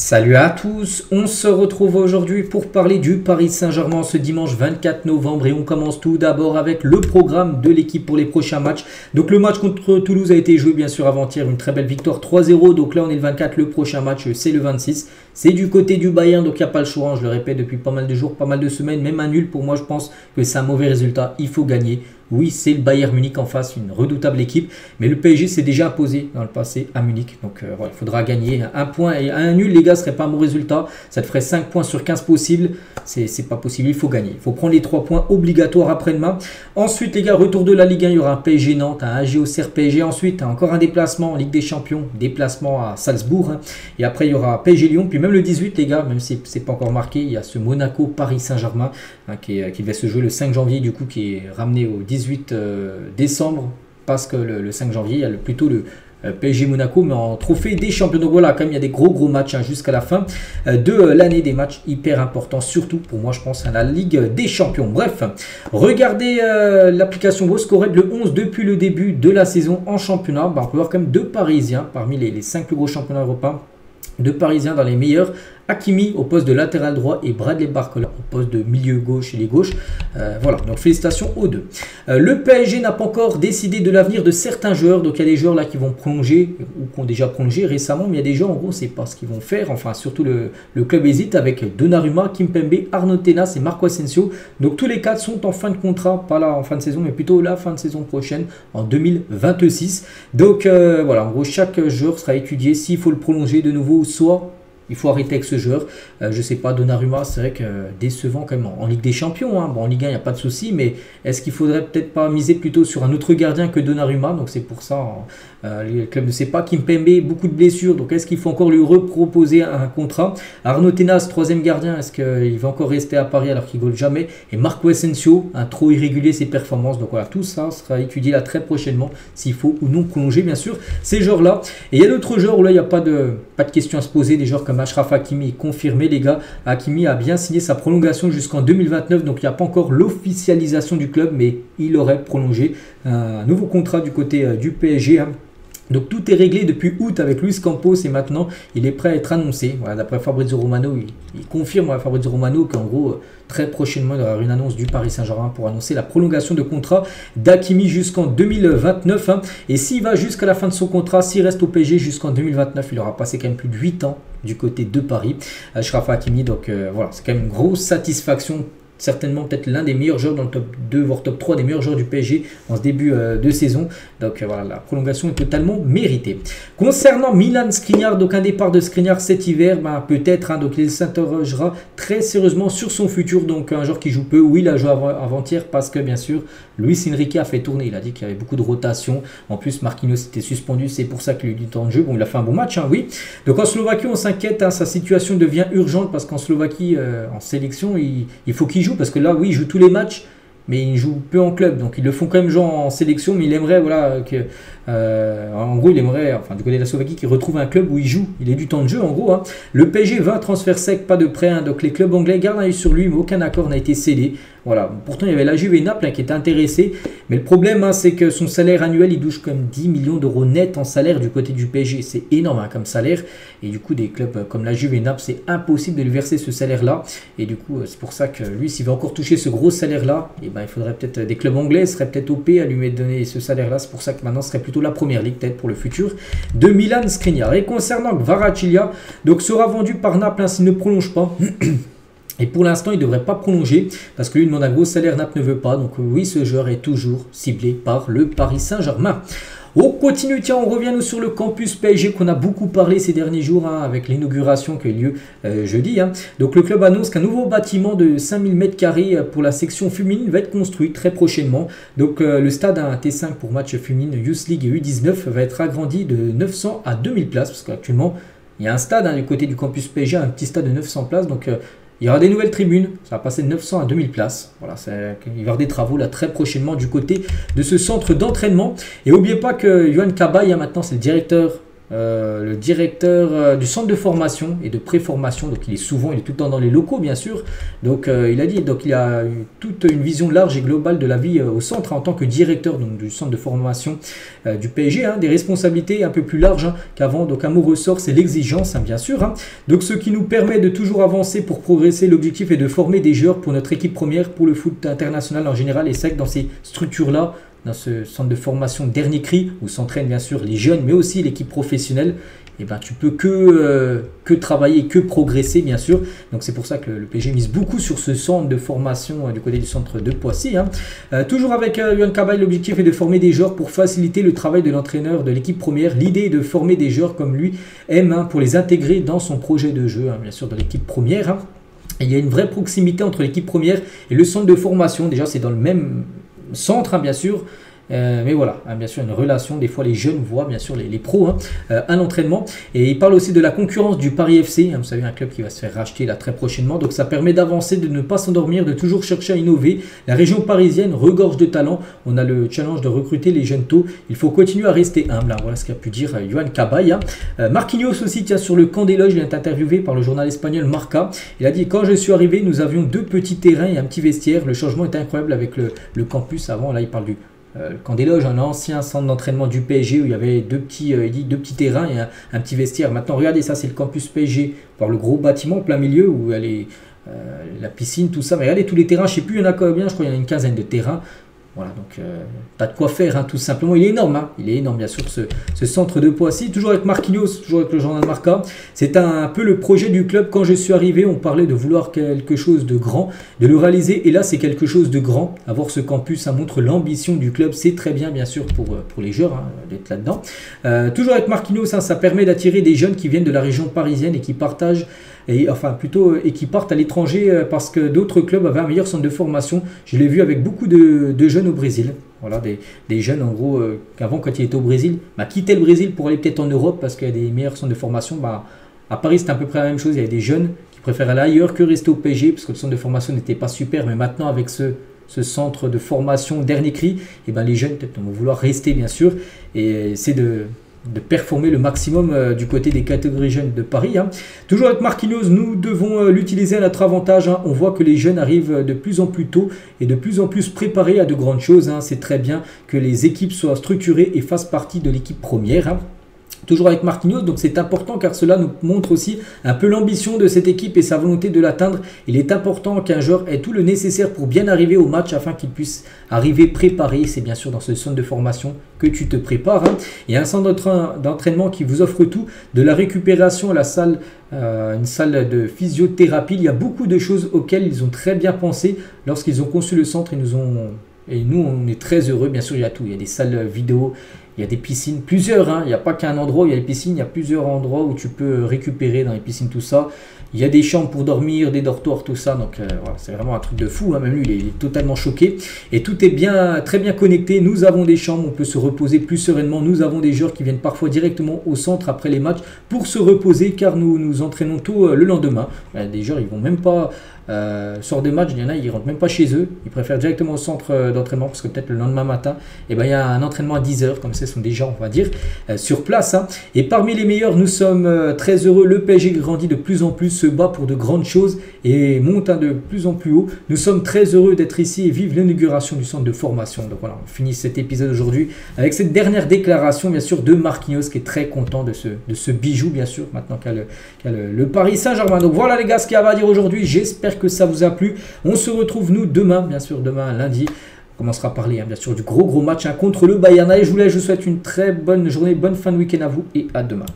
Salut à tous, on se retrouve aujourd'hui pour parler du Paris Saint-Germain ce dimanche 24 novembre et on commence tout d'abord avec le programme de l'équipe pour les prochains matchs. Donc le match contre Toulouse a été joué bien sûr avant-hier, une très belle victoire 3-0, donc là on est le 24, le prochain match c'est le 26. C'est du côté du Bayern, donc il n'y a pas le choix, je le répète depuis pas mal de jours, pas mal de semaines, même un nul pour moi je pense que c'est un mauvais résultat, il faut gagner. Oui, c'est le Bayern Munich en face, une redoutable équipe, mais le PSG s'est déjà imposé dans le passé à Munich. Donc voilà, il faudra gagner un point et un nul, les gars, ce serait pas un bon résultat. Ça te ferait 5 points sur 15 possibles. C'est pas possible, il faut gagner. Il faut prendre les 3 points obligatoires après-demain. Ensuite, les gars, retour de la Ligue 1, il y aura un PSG Nantes, un AG Auxerre PSG. Ensuite, encore un déplacement en Ligue des Champions, déplacement à Salzbourg. Et après, il y aura PSG Lyon. Puis même le 18, les gars, même si c'est pas encore marqué, il y a ce Monaco Paris Saint-Germain qui devait se jouer le 5 janvier, du coup, qui est ramené au 18 décembre, parce que le 5 janvier, il y a plutôt le PSG Monaco, mais en trophée des champions. Donc voilà, quand même, il y a des gros matchs jusqu'à la fin de l'année, des matchs hyper importants, surtout pour moi, je pense, à la Ligue des Champions. Bref, regardez l'application WhoScored, le 11 depuis le début de la saison en championnat. On peut voir quand même deux Parisiens parmi les 5 plus gros championnats européens. Deux Parisiens dans les meilleurs, Hakimi au poste de latéral droit et Bradley Barcola au poste de milieu gauche et les gauches. Voilà, donc félicitations aux deux. Le PSG n'a pas encore décidé de l'avenir de certains joueurs. Donc il y a des joueurs là qui vont prolonger ou qui ont déjà prolongé récemment. Mais il y a des joueurs en gros, c'est pas ce qu'ils vont faire. Enfin, surtout le club hésite avec Donnarumma, Kimpembe, Arnaud Tenas et Marco Asensio. Donc tous les 4 sont en fin de contrat, pas là en fin de saison, mais plutôt la fin de saison prochaine en 2026. Donc voilà, en gros, chaque joueur sera étudié s'il faut le prolonger de nouveau, soit il faut arrêter avec ce joueur. Je sais pas, Donnarumma, c'est vrai que décevant quand même en Ligue des Champions. Bon, en Ligue 1, il n'y a pas de souci, mais est-ce qu'il faudrait peut-être pas miser plutôt sur un autre gardien que Donnarumma? Donc c'est pour ça, le club ne sait pas. Kimpembe, beaucoup de blessures, donc est-ce qu'il faut encore lui reproposer un contrat? Arnaud Tenas, troisième gardien, est-ce qu'il va encore rester à Paris alors qu'il ne goal jamais? Et Marco Asensio, trop irrégulier ses performances. Donc voilà, tout ça sera étudié là très prochainement, s'il faut ou non prolonger, bien sûr, ces joueurs-là. Et il y a d'autres joueurs où là, il n'y a pas de questions à se poser, des joueurs comme Achraf Hakimi est confirmé, les gars. Hakimi a bien signé sa prolongation jusqu'en 2029, donc il n'y a pas encore l'officialisation du club, mais il aurait prolongé un nouveau contrat du côté du PSG. Donc tout est réglé depuis août avec Luis Campos et maintenant il est prêt à être annoncé. Voilà, d'après Fabrizio Romano, il confirme à Fabrizio Romano qu'en gros très prochainement il y aura une annonce du Paris Saint-Germain pour annoncer la prolongation de contrat d'Hakimi jusqu'en 2029. Et s'il va jusqu'à la fin de son contrat, s'il reste au PSG jusqu'en 2029, il aura passé quand même plus de 8 ans du côté de Paris. Achraf Hakimi, donc voilà, c'est quand même une grosse satisfaction. Certainement peut-être l'un des meilleurs joueurs dans le top 2, voire top 3 des meilleurs joueurs du PSG en ce début de saison. Donc voilà, la prolongation est totalement méritée. Concernant Milan Skriniar, donc un départ de Skriniar cet hiver, peut-être, donc il s'interrogera très sérieusement sur son futur. Donc un joueur qui joue peu, oui, il a joué avant-hier parce que bien sûr, Luis Enrique a fait tourner. Il a dit qu'il y avait beaucoup de rotation. En plus, Marquinhos était suspendu, c'est pour ça qu'il a eu du temps de jeu. Bon, il a fait un bon match, oui. Donc en Slovaquie, on s'inquiète, sa situation devient urgente parce qu'en Slovaquie, en sélection, il faut qu'il joue. Parce que là, oui, il joue tous les matchs, mais il joue peu en club. Donc, ils le font quand même jouer en sélection, mais il aimerait, voilà, que... en gros, il aimerait, enfin, du côté de la Slovaquie, qu'il retrouve un club où il joue. Il ait du temps de jeu, en gros. Le PSG, 20 transferts secs, pas de prêt. Donc, les clubs anglais gardent un œil sur lui, mais aucun accord n'a été scellé. Voilà. Pourtant, il y avait la Juve et Naples qui étaient intéressés. Mais le problème, c'est que son salaire annuel, il touche comme 10 millions d'euros net en salaire du côté du PSG. C'est énorme comme salaire. Et du coup, des clubs comme la Juve et Naples, c'est impossible de lui verser ce salaire-là. Et du coup, c'est pour ça que lui, s'il veut encore toucher ce gros salaire-là, il faudrait peut-être des clubs anglais seraient peut-être OP à lui donner ce salaire-là. C'est pour ça que maintenant, ce serait plutôt la première ligue, peut-être pour le futur, de Milan Skriniar. Et concernant Kvaratskhelia, donc sera vendu par Naples s'il ne prolonge pas. Et pour l'instant, il ne devrait pas prolonger parce que lui demande un gros salaire, Naples ne veut pas. Donc oui, ce joueur est toujours ciblé par le Paris Saint-Germain. On continue, tiens, on revient nous sur le campus PSG qu'on a beaucoup parlé ces derniers jours avec l'inauguration qui a eu lieu jeudi. Donc le club annonce qu'un nouveau bâtiment de 5000 m² pour la section féminine va être construit très prochainement. Donc le stade a un T5 pour match féminine Youth League et U19 va être agrandi de 900 à 2000 places parce qu'actuellement il y a un stade du côté du campus PSG, un petit stade de 900 places. Donc il y aura des nouvelles tribunes, ça va passer de 900 à 2000 places. Voilà, il va y avoir des travaux là très prochainement du côté de ce centre d'entraînement. Et n'oubliez pas que Yohan Cabaye, maintenant c'est le directeur le directeur du centre de formation et de préformation. Donc il est tout le temps dans les locaux bien sûr. Donc il a dit, donc il a eu toute une vision large et globale de la vie au centre en tant que directeur donc, du centre de formation du PSG. Des responsabilités un peu plus larges qu'avant. Donc un mot ressort, c'est l'exigence bien sûr. Donc ce qui nous permet de toujours avancer pour progresser. L'objectif est de former des joueurs pour notre équipe première, pour le foot international en général. Et c'est que dans ces structures-là, dans ce centre de formation dernier cri, où s'entraînent bien sûr les jeunes, mais aussi l'équipe professionnelle, et ben, tu peux que travailler, que progresser bien sûr. Donc c'est pour ça que le PSG mise beaucoup sur ce centre de formation du côté du centre de Poissy. Toujours avec Yohan Cabaye, l'objectif est de former des joueurs pour faciliter le travail de l'entraîneur de l'équipe première. L'idée est de former des joueurs comme lui aime pour les intégrer dans son projet de jeu, bien sûr dans l'équipe première. Et il y a une vraie proximité entre l'équipe première et le centre de formation. Déjà c'est dans le même centre bien sûr, mais voilà, bien sûr une relation. Des fois les jeunes voient bien sûr les pros à l'entraînement. Et il parle aussi de la concurrence du Paris FC, vous savez, un club qui va se faire racheter là très prochainement. Donc ça permet d'avancer, de ne pas s'endormir, de toujours chercher à innover. La région parisienne regorge de talent. On a le challenge de recruter les jeunes tôt. Il faut continuer à rester humble. Voilà ce qu'a pu dire Yohan Cabaye. Marquinhos aussi, tiens, sur le camp des loges, il est interviewé par le journal espagnol Marca. Il a dit: quand je suis arrivé, nous avions 2 petits terrains et un petit vestiaire. Le changement est incroyable avec le campus. Avant, là, il parle du camp des loges, un ancien centre d'entraînement du PSG où il y avait 2 petits terrains et un petit vestiaire. Maintenant, regardez, ça c'est le campus PSG, par le gros bâtiment en plein milieu où elle est la piscine, tout ça. Mais regardez tous les terrains, je ne sais plus, il y en a combien, je crois qu'il y en a une quinzaine de terrains. Voilà, donc pas de quoi faire, tout simplement. Il est énorme, il est énorme, bien sûr, ce centre de Poissy. Toujours avec Marquinhos, toujours avec le journal Marca. C'est un peu le projet du club. Quand je suis arrivé, on parlait de vouloir quelque chose de grand, de le réaliser. Et là, c'est quelque chose de grand. Avoir ce campus, ça montre l'ambition du club. C'est très bien, bien sûr, pour les joueurs d'être là-dedans. Toujours avec Marquinhos, ça permet d'attirer des jeunes qui viennent de la région parisienne et qui partagent. Et qui partent à l'étranger parce que d'autres clubs avaient un meilleur centre de formation. Je l'ai vu avec beaucoup de jeunes au Brésil. Voilà, des jeunes en gros qu'avant, quand ils étaient au Brésil, quittaient le Brésil pour aller peut-être en Europe parce qu'il y a des meilleurs centres de formation. À Paris, c'était à peu près la même chose. Il y avait des jeunes qui préféraient aller ailleurs que rester au PSG parce que le centre de formation n'était pas super. Mais maintenant, avec ce centre de formation dernier cri, les jeunes peut-être vont vouloir rester bien sûr. Et c'est de performer le maximum du côté des catégories jeunes de Paris. Toujours avec Marquinhos, nous devons l'utiliser à notre avantage. On voit que les jeunes arrivent de plus en plus tôt et de plus en plus préparés à de grandes choses. C'est très bien que les équipes soient structurées et fassent partie de l'équipe première. Toujours avec Marquinhos, donc c'est important car cela nous montre aussi un peu l'ambition de cette équipe et sa volonté de l'atteindre. Il est important qu'un joueur ait tout le nécessaire pour bien arriver au match afin qu'il puisse arriver préparé. C'est bien sûr dans ce centre de formation que tu te prépares. Il y a un centre d'entraînement qui vous offre tout, de la récupération à la salle, une salle de physiothérapie. Il y a beaucoup de choses auxquelles ils ont très bien pensé lorsqu'ils ont conçu le centre. Et nous, on est très heureux. Bien sûr, il y a tout. Il y a des salles vidéo, il y a des piscines, plusieurs. Il n'y a pas qu'un endroit où il y a des piscines. Il y a plusieurs endroits où tu peux récupérer dans les piscines, tout ça. Il y a des chambres pour dormir, des dortoirs, tout ça. Donc, voilà, c'est vraiment un truc de fou. Même lui, il est totalement choqué. Et tout est très bien connecté. Nous avons des chambres. On peut se reposer plus sereinement. Nous avons des joueurs qui viennent parfois directement au centre après les matchs pour se reposer car nous nous entraînons tôt le lendemain. Des joueurs, ils vont même pas... sort des matchs, il y en a, ils rentrent même pas chez eux, ils préfèrent directement au centre d'entraînement parce que peut-être le lendemain matin, il y a un entraînement à 10h, comme ça, ils sont déjà, on va dire, sur place. Et parmi les meilleurs, nous sommes très heureux. Le PSG grandit de plus en plus, se bat pour de grandes choses et monte de plus en plus haut. Nous sommes très heureux d'être ici et vive l'inauguration du centre de formation. Donc voilà, on finit cet épisode aujourd'hui avec cette dernière déclaration, bien sûr, de Marquinhos qui est très content de ce bijou, bien sûr, maintenant qu'a le Paris Saint-Germain. Donc voilà les gars, ce qu'il y avait à dire aujourd'hui. J'espère que ça vous a plu. On se retrouve nous demain, bien sûr, demain lundi. On commencera à parler bien sûr du gros match contre le Bayern. Allez, je vous souhaite une très bonne journée, bonne fin de week-end à vous et à demain.